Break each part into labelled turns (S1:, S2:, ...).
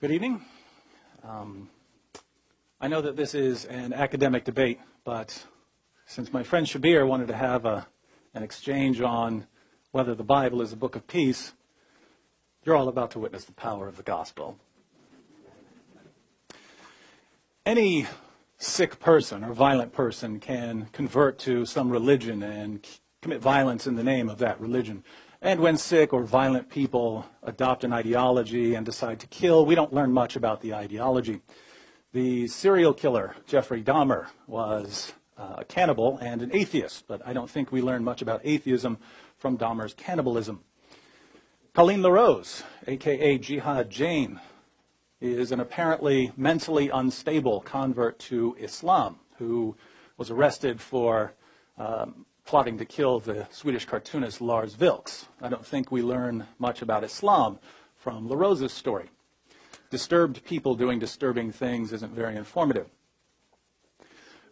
S1: Good evening. I know that this is an academic debate, but since my friend Shabir wanted to have an exchange on whether the Bible is a book of peace, you're all about to witness the power of the gospel. Any sick person or violent person can convert to some religion and commit violence in the name of that religion. And when sick or violent people adopt an ideology and decide to kill, we don't learn much about the ideology. The serial killer, Jeffrey Dahmer, was a cannibal and an atheist, but I don't think we learn much about atheism from Dahmer's cannibalism. Colleen LaRose, a.k.a. Jihad Jain, is an apparently mentally unstable convert to Islam who was arrested for plotting to kill the Swedish cartoonist Lars Vilks. I don't think we learn much about Islam from LaRose's story. Disturbed people doing disturbing things isn't very informative.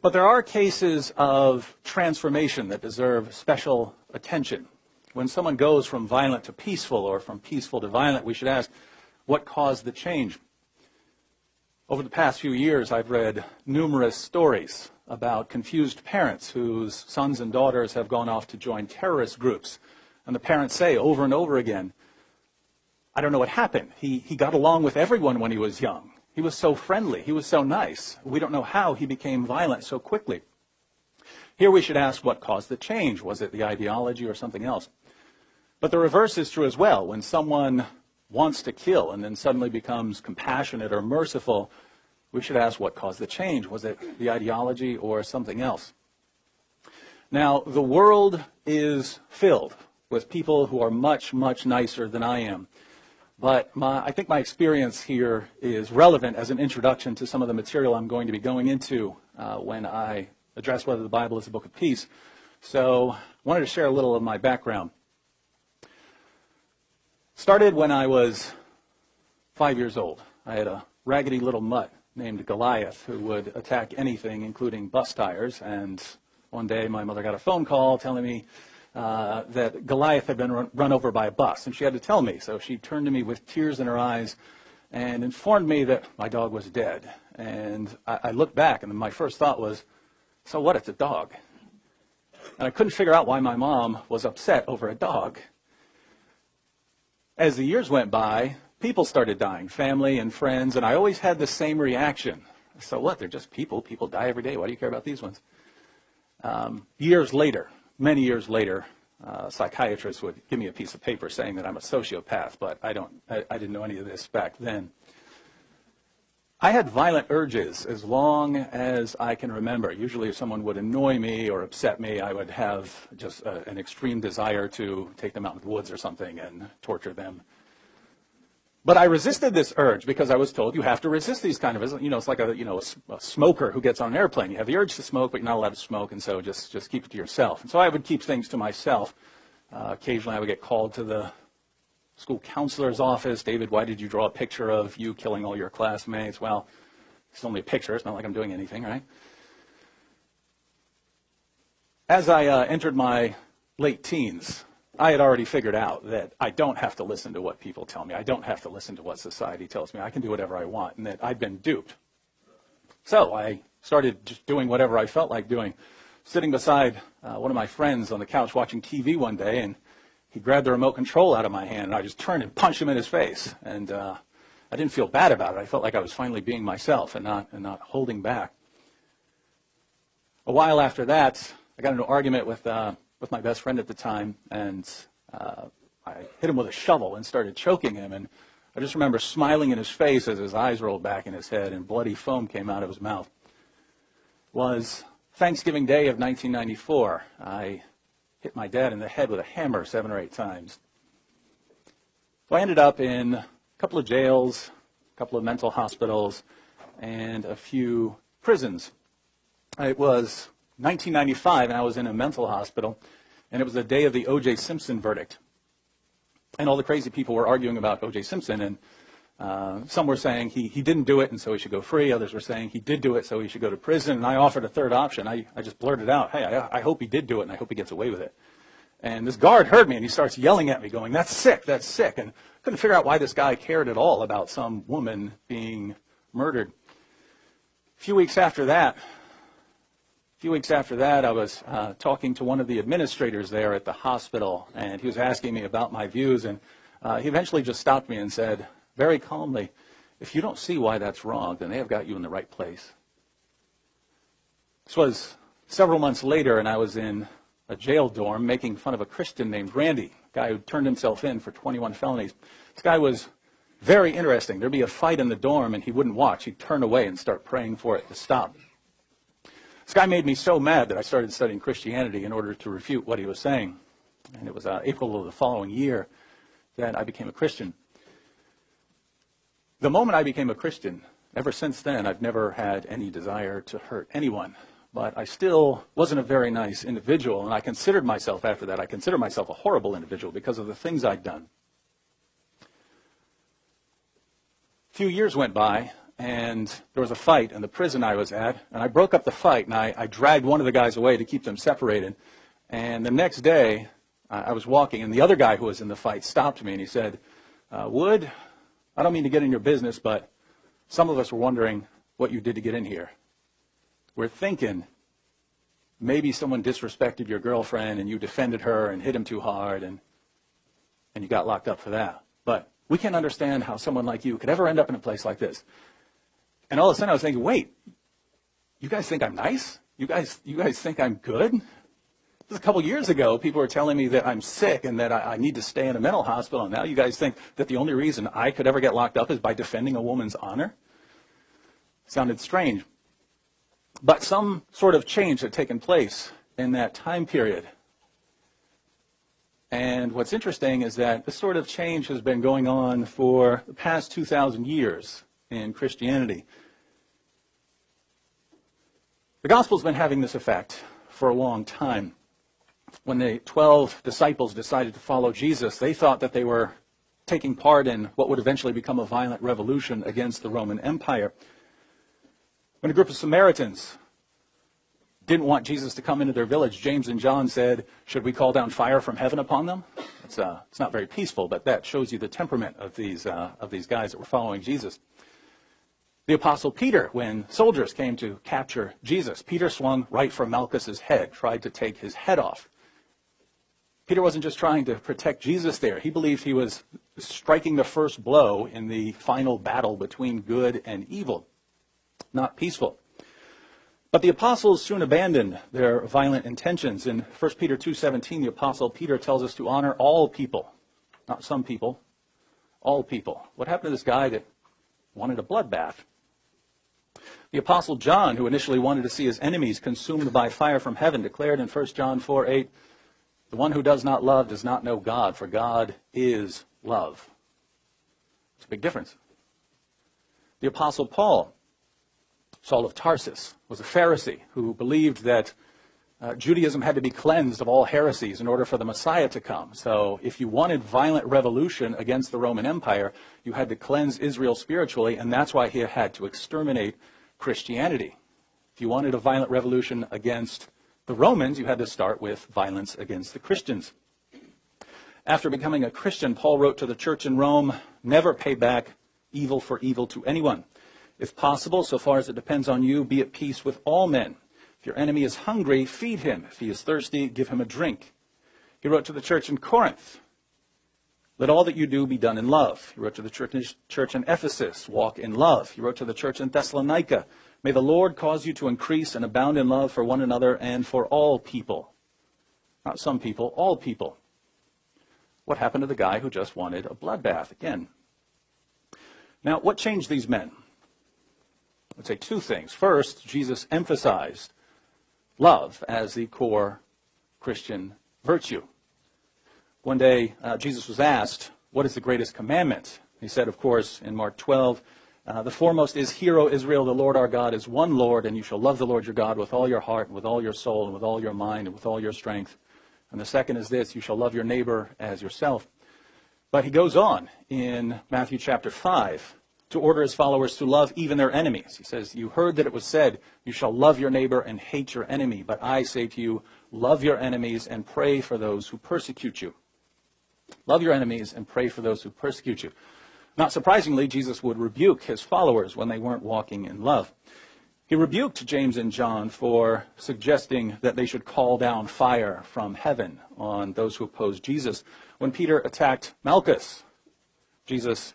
S1: But there are cases of transformation that deserve special attention. When someone goes from violent to peaceful or from peaceful to violent, we should ask, what caused the change? Over the past few years, I've read numerous stories about confused parents whose sons and daughters have gone off to join terrorist groups. And the parents say over and over again, I don't know what happened. He got along with everyone when he was young. He was so friendly. He was so nice. We don't know how he became violent so quickly. Here we should ask what caused the change. Was it the ideology or something else? But the reverse is true as well. When someone wants to kill and then suddenly becomes compassionate or merciful, we should ask what caused the change. Was it the ideology or something else? Now, the world is filled with people who are much, much nicer than I am. But I think my experience here is relevant as an introduction to some of the material I'm going to be going into when I address whether the Bible is a book of peace. So I wanted to share a little of my background. Started when I was 5 years old. I had a raggedy little mutt named Goliath who would attack anything, including bus tires. And one day my mother got a phone call telling me that Goliath had been run over by a bus, and she had to tell me. So she turned to me with tears in her eyes and informed me that my dog was dead. And I looked back, and my first thought was, so what, it's a dog. And I couldn't figure out why my mom was upset over a dog. As the years went by, people started dying, family and friends, and I always had the same reaction. So what, they're just people. People die every day. Why do you care about these ones? Years later, many years later, a psychiatrist would give me a piece of paper saying that I'm a sociopath, but I didn't know any of this back then. I had violent urges as long as I can remember. Usually if someone would annoy me or upset me, I would have just an extreme desire to take them out in the woods or something and torture them. But I resisted this urge because I was told you have to resist these kind of, it's like a smoker who gets on an airplane. You have the urge to smoke, but you're not allowed to smoke, and so just keep it to yourself. And so I would keep things to myself. Occasionally I would get called to the school counselor's office. David, why did you draw a picture of you killing all your classmates? Well, it's only a picture. It's not like I'm doing anything, right? As I entered my late teens, I had already figured out that I don't have to listen to what people tell me. I don't have to listen to what society tells me. I can do whatever I want, and that I'd been duped. So I started just doing whatever I felt like doing. Sitting beside one of my friends on the couch watching TV one day, and he grabbed the remote control out of my hand, and I just turned and punched him in his face. And I didn't feel bad about it. I felt like I was finally being myself and not holding back. A while after that, I got into an argument with my best friend at the time, and I hit him with a shovel and started choking him. And I just remember smiling in his face as his eyes rolled back in his head and bloody foam came out of his mouth. It was Thanksgiving Day of 1994. I hit my dad in the head with a hammer 7 or 8 times. So I ended up in a couple of jails, a couple of mental hospitals, and a few prisons. It was 1995, and I was in a mental hospital, and it was the day of the O.J. Simpson verdict. And all the crazy people were arguing about O.J. Simpson, and some were saying he didn't do it, and so he should go free. Others were saying he did do it, so he should go to prison. And I offered a third option. I just blurted out, hey, I hope he did do it, and I hope he gets away with it. And this guard heard me, and he starts yelling at me, going, "That's sick, that's sick." And couldn't figure out why this guy cared at all about some woman being murdered. A few weeks after that, I was talking to one of the administrators there at the hospital, and he was asking me about my views, and he eventually just stopped me and said, very calmly, "If you don't see why that's wrong, then they have got you in the right place." This was several months later, and I was in a jail dorm making fun of a Christian named Randy, a guy who turned himself in for 21 felonies. This guy was very interesting. There'd be a fight in the dorm, and he wouldn't watch. He'd turn away and start praying for it to stop. This guy made me so mad that I started studying Christianity in order to refute what he was saying. And it was April of the following year that I became a Christian. The moment I became a Christian, ever since then, I've never had any desire to hurt anyone. But I still wasn't a very nice individual, and I considered myself, after that, I considered myself a horrible individual because of the things I'd done. A few years went by, and there was a fight in the prison I was at, and I broke up the fight, and I dragged one of the guys away to keep them separated. And the next day, I was walking, and the other guy who was in the fight stopped me, and he said, "Wood, I don't mean to get in your business, but some of us were wondering what you did to get in here. We're thinking maybe someone disrespected your girlfriend and you defended her and hit him too hard and you got locked up for that. But we can't understand how someone like you could ever end up in a place like this." And all of a sudden I was thinking, wait, you guys think I'm nice? You guys think I'm good? Just a couple years ago, people were telling me that I'm sick and that I need to stay in a mental hospital. And now you guys think that the only reason I could ever get locked up is by defending a woman's honor? Sounded strange. But some sort of change had taken place in that time period. And what's interesting is that this sort of change has been going on for the past 2,000 years in Christianity. The gospel's been having this effect for a long time. When the 12 disciples decided to follow Jesus, they thought that they were taking part in what would eventually become a violent revolution against the Roman Empire. When a group of Samaritans didn't want Jesus to come into their village, James and John said, "Should we call down fire from heaven upon them?" It's not very peaceful, but that shows you the temperament of these guys that were following Jesus. The Apostle Peter, when soldiers came to capture Jesus, Peter swung right for Malchus's head, tried to take his head off. Peter wasn't just trying to protect Jesus there. He believed he was striking the first blow in the final battle between good and evil. Not peaceful. But the apostles soon abandoned their violent intentions. In 1 Peter 2:17, the apostle Peter tells us to honor all people, not some people, all people. What happened to this guy that wanted a bloodbath? The apostle John, who initially wanted to see his enemies consumed by fire from heaven, declared in 1 John 4:8, "The one who does not love does not know God, for God is love." It's a big difference. The apostle Paul, Saul of Tarsus, was a Pharisee who believed that Judaism had to be cleansed of all heresies in order for the Messiah to come. So if you wanted violent revolution against the Roman Empire, you had to cleanse Israel spiritually, and that's why he had to exterminate Christianity. If you wanted a violent revolution against the Romans, you had to start with violence against the Christians. After becoming a Christian, Paul wrote to the church in Rome, "Never pay back evil for evil to anyone. If possible, so far as it depends on you, be at peace with all men. If your enemy is hungry, feed him. If he is thirsty, give him a drink." He wrote to the church in Corinth, "Let all that you do be done in love." He wrote to the church in Ephesus, "Walk in love." He wrote to the church in Thessalonica, "May the Lord cause you to increase and abound in love for one another and for all people." Not some people, all people. What happened to the guy who just wanted a bloodbath again? Now, what changed these men? I would say two things. First, Jesus emphasized love as the core Christian virtue. One day, Jesus was asked, "What is the greatest commandment?" He said, of course, in Mark 12, "The foremost is, Hear, O Israel, the Lord our God is one Lord, and you shall love the Lord your God with all your heart, and with all your soul, and with all your mind, and with all your strength. And the second is this, you shall love your neighbor as yourself." But he goes on in Matthew chapter 5 to order his followers to love even their enemies. He says, you heard that it was said, you shall love your neighbor and hate your enemy. But I say to you, love your enemies and pray for those who persecute you. Love your enemies and pray for those who persecute you. Not surprisingly, Jesus would rebuke his followers when they weren't walking in love. He rebuked James and John for suggesting that they should call down fire from heaven on those who opposed Jesus. When Peter attacked Malchus, Jesus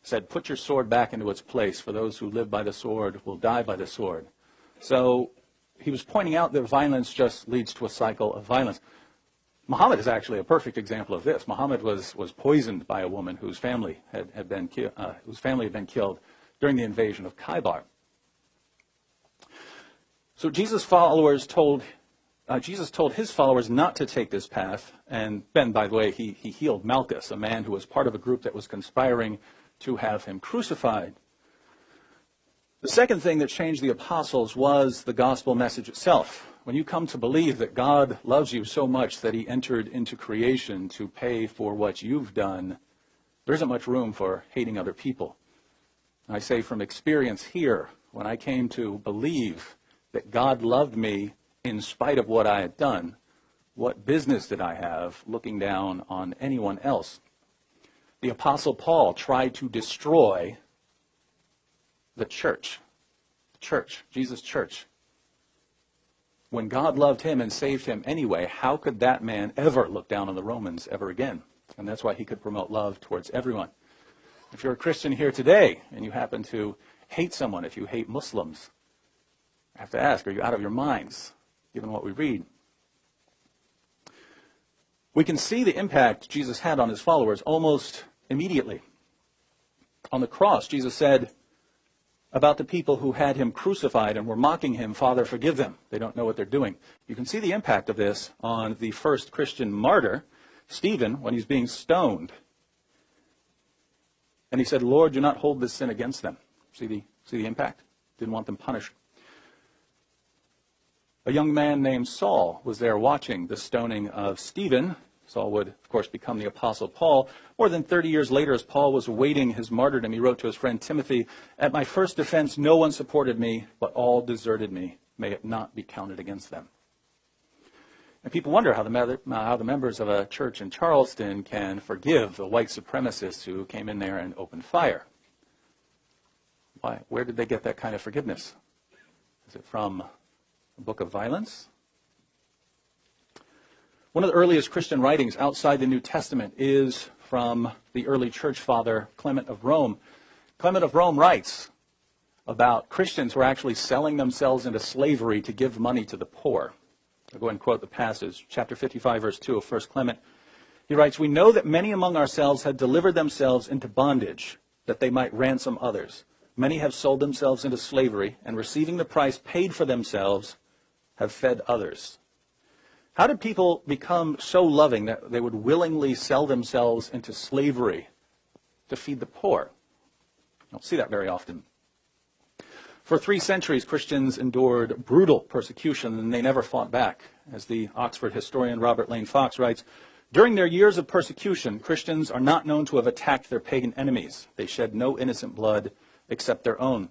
S1: said, put your sword back into its place, for those who live by the sword will die by the sword. So he was pointing out that violence just leads to a cycle of violence. Muhammad is actually a perfect example of this. Muhammad was poisoned by a woman whose family had been killed during the invasion of Khaybar. So Jesus told his followers not to take this path, and then, by the way, he healed Malchus, a man who was part of a group that was conspiring to have him crucified. The second thing that changed the apostles was the gospel message itself. When you come to believe that God loves you so much that he entered into creation to pay for what you've done, there isn't much room for hating other people. I say from experience here, when I came to believe that God loved me in spite of what I had done, what business did I have looking down on anyone else? The Apostle Paul tried to destroy the church, Jesus' church. When God loved him and saved him anyway, how could that man ever look down on the Romans ever again? And that's why he could promote love towards everyone. If you're a Christian here today and you happen to hate someone, if you hate Muslims, I have to ask, are you out of your minds, given what we read? We can see the impact Jesus had on his followers almost immediately. On the cross, Jesus said about the people who had him crucified and were mocking him, Father, forgive them. They don't know what they're doing. You can see the impact of this on the first Christian martyr, Stephen, when he's being stoned. And he said, Lord, do not hold this sin against them. See the impact? Didn't want them punished. A young man named Saul was there watching the stoning of Stephen. Saul would, of course, become the Apostle Paul. More than 30 years later, as Paul was awaiting his martyrdom, he wrote to his friend Timothy, at my first defense, no one supported me, but all deserted me. May it not be counted against them. And people wonder how the members of a church in Charleston can forgive the white supremacists who came in there and opened fire. Why? Where did they get that kind of forgiveness? Is it from a book of violence? One of the earliest Christian writings outside the New Testament is from the early church father Clement of Rome. Clement of Rome writes about Christians who are actually selling themselves into slavery to give money to the poor. I'll go ahead and quote the passage, chapter 55, verse 2 of 1 Clement. He writes, we know that many among ourselves had delivered themselves into bondage, that they might ransom others. Many have sold themselves into slavery, and receiving the price paid for themselves, have fed others. How did people become so loving that they would willingly sell themselves into slavery to feed the poor? You don't see that very often. For 3 centuries, Christians endured brutal persecution, and they never fought back. As the Oxford historian Robert Lane Fox writes, during their years of persecution, Christians are not known to have attacked their pagan enemies. They shed no innocent blood except their own.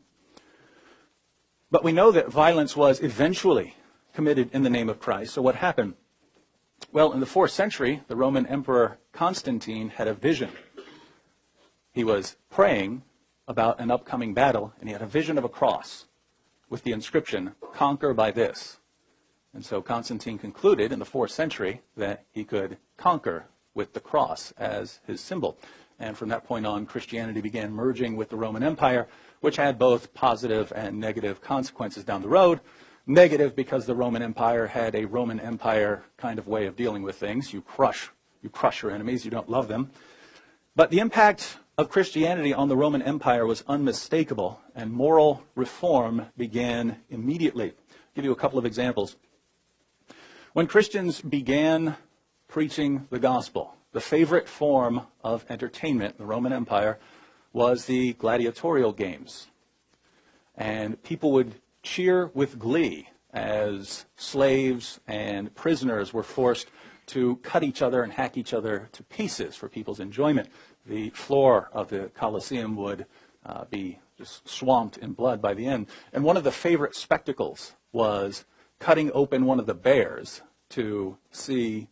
S1: But we know that violence was eventually committed in the name of Christ. So what happened? Well, in the 4th century, the Roman Emperor Constantine had a vision. He was praying about an upcoming battle, and he had a vision of a cross with the inscription, conquer by this. And so Constantine concluded in the 4th century that he could conquer with the cross as his symbol. And from that point on, Christianity began merging with the Roman Empire, which had both positive and negative consequences down the road. Negative because the Roman Empire had a Roman Empire kind of way of dealing with things. You crush your enemies, you don't love them. But the impact of Christianity on the Roman Empire was unmistakable, and moral reform began immediately. I'll give you a couple of examples. When Christians began preaching the gospel, the favorite form of entertainment in the Roman Empire was the gladiatorial games. And people would cheer with glee as slaves and prisoners were forced to cut each other and hack each other to pieces for people's enjoyment. The floor of the Colosseum would be just swamped in blood by the end. And one of the favorite spectacles was cutting open one of the bears to see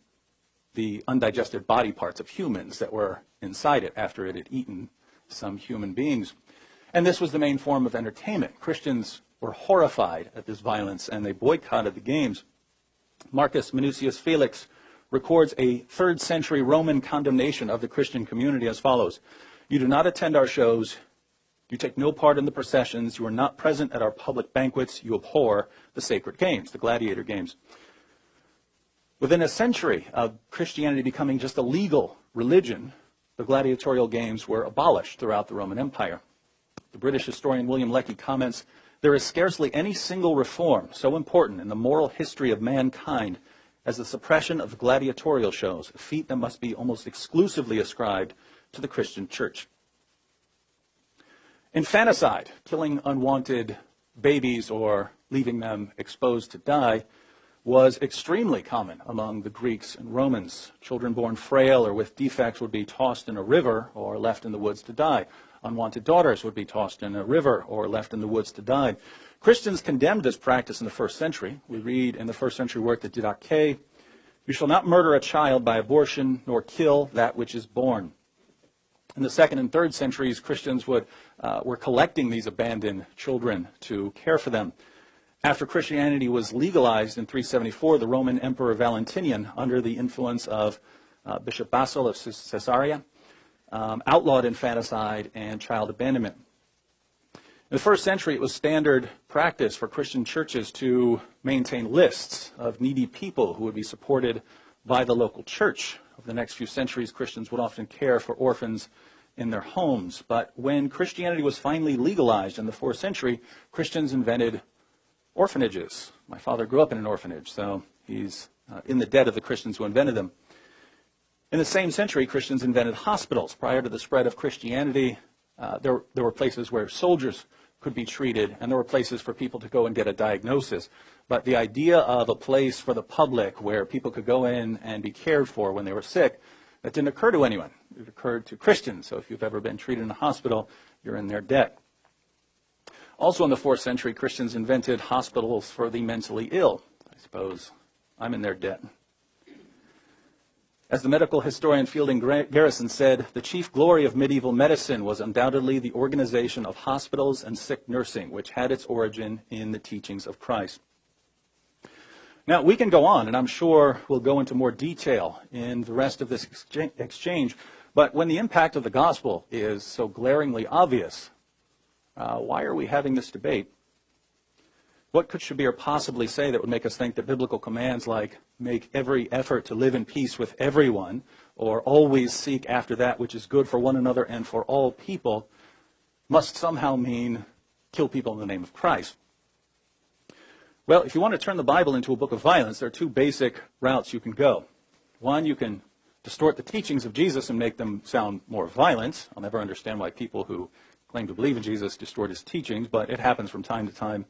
S1: the undigested body parts of humans that were inside it after it had eaten some human beings. And this was the main form of entertainment. Christians were horrified at this violence, and they boycotted the games. Marcus Minucius Felix records a 3rd century Roman condemnation of the Christian community as follows: "You do not attend our shows. You take no part in the processions. You are not present at our public banquets. You abhor the sacred games," the gladiator games. Within a century of Christianity becoming just a legal religion, the gladiatorial games were abolished throughout the Roman Empire. The British historian William Lecky comments, "There is scarcely any single reform so important in the moral history of mankind as the suppression of gladiatorial shows, a feat that must be almost exclusively ascribed to the Christian church." Infanticide, killing unwanted babies or leaving them exposed to die, was extremely common among the Greeks and Romans. Children born frail or with defects would be tossed in a river or left in the woods to die. Unwanted daughters would be tossed in a river or left in the woods to die. Christians condemned this practice in the 1st century. We read in the 1st century work, the Didache, "You shall not murder a child by abortion, nor kill that which is born." In the 2nd and 3rd centuries, Christians were collecting these abandoned children to care for them. After Christianity was legalized in 374, the Roman Emperor Valentinian, under the influence of Bishop Basil of Caesarea, outlawed infanticide and child abandonment. In the 1st century, it was standard practice for Christian churches to maintain lists of needy people who would be supported by the local church. Over the next few centuries, Christians would often care for orphans in their homes. But when Christianity was finally legalized in the 4th century, Christians invented orphanages. My father grew up in an orphanage, so he's in the debt of the Christians who invented them. In the same century, Christians invented hospitals. Prior to the spread of Christianity, there were places where soldiers could be treated, and there were places for people to go and get a diagnosis. But the idea of a place for the public where people could go in and be cared for when they were sick, that didn't occur to anyone. It occurred to Christians. So if you've ever been treated in a hospital, you're in their debt. Also in the 4th century, Christians invented hospitals for the mentally ill. I suppose I'm in their debt. As the medical historian Fielding Garrison said, "The chief glory of medieval medicine was undoubtedly the organization of hospitals and sick nursing, which had its origin in the teachings of Christ." Now, we can go on, and I'm sure we'll go into more detail in the rest of this exchange, but when the impact of the gospel is so glaringly obvious, why are we having this debate? What should Shabir possibly say that would make us think that biblical commands like make every effort to live in peace with everyone, or always seek after that which is good for one another and for all people, must somehow mean kill people in the name of Christ? Well, if you want to turn the Bible into a book of violence, there are 2 basic routes you can go. One, you can distort the teachings of Jesus and make them sound more violent. I'll never understand why people who claim to believe in Jesus distort his teachings, but it happens from time to time.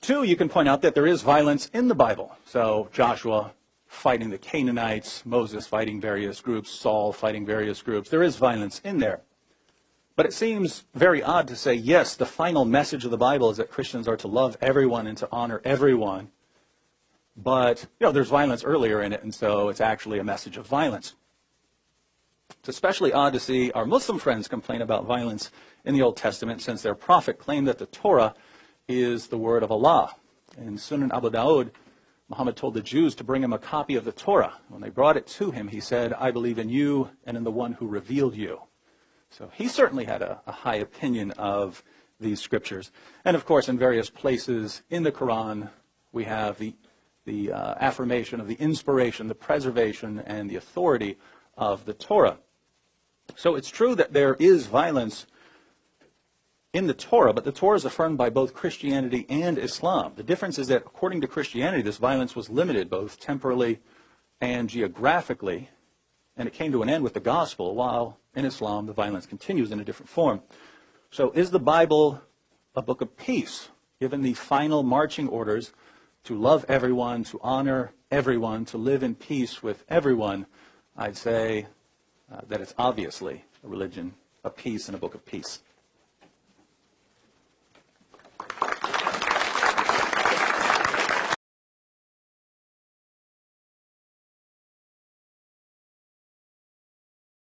S1: 2, you can point out that there is violence in the Bible. So Joshua fighting the Canaanites, Moses fighting various groups, Saul fighting various groups. There is violence in there. But it seems very odd to say, yes, the final message of the Bible is that Christians are to love everyone and to honor everyone. But, there's violence earlier in it, and so it's actually a message of violence. It's especially odd to see our Muslim friends complain about violence in the Old Testament, since their prophet claimed that the Torah is the word of Allah. In Sunan Abu Dawud, Muhammad told the Jews to bring him a copy of the Torah. When they brought it to him, he said, "I believe in you and in the one who revealed you." So he certainly had a high opinion of these scriptures. And of course, in various places in the Quran, we have the affirmation of the inspiration, the preservation, and the authority of the Torah. So it's true that there is violence in the Torah, but the Torah is affirmed by both Christianity and Islam. The difference is that according to Christianity, this violence was limited both temporally and geographically, and it came to an end with the gospel, while in Islam the violence continues in a different form. So is the Bible a book of peace, given the final marching orders to love everyone, to honor everyone, to live in peace with everyone? I'd say that it's obviously a religion
S2: a peace and a book of peace.